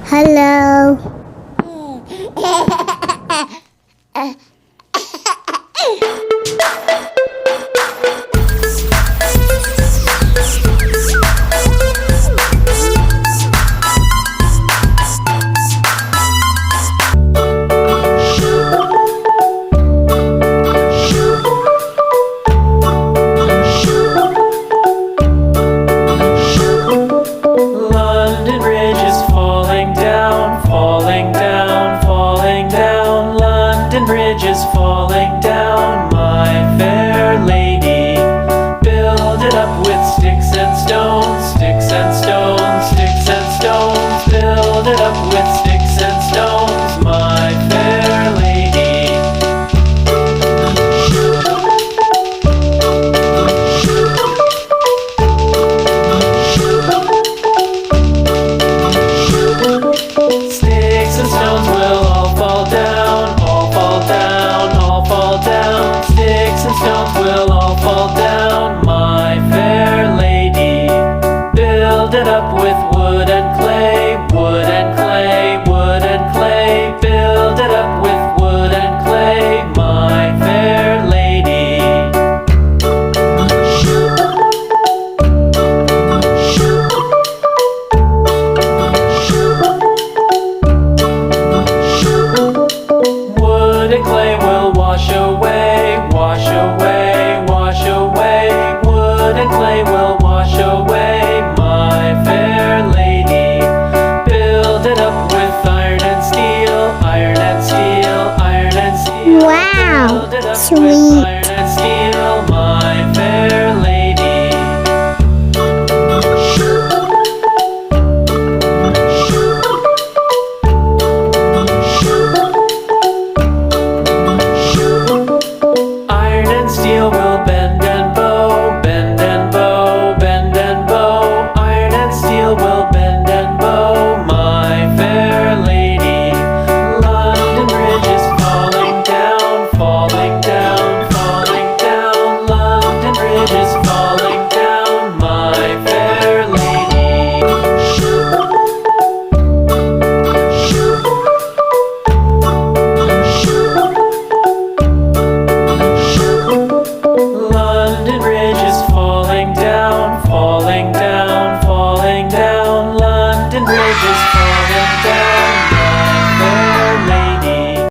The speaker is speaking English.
Hello. London Bridge is falling down, falling down, falling down. London Bridge is falling down, my fair lady. Build it up with sticks and stones, sticks and stones, sticks and stones. Build it up with sticks and stones, my fair lady. Sticks and stones will all fall down, all fall down, all fall down. Sticks and stones will all fall down, my fair lady. Build it up with wood and clay, wood and clay, wood and clay. Build it up with wood and clay, my fair lady. Wood and clay will wash away, wash away, wash away. Wood and clay will wash away, my fair lady. Build it up with iron and steel, iron and steel, iron and steel. Wow, Build it up sweet. with iron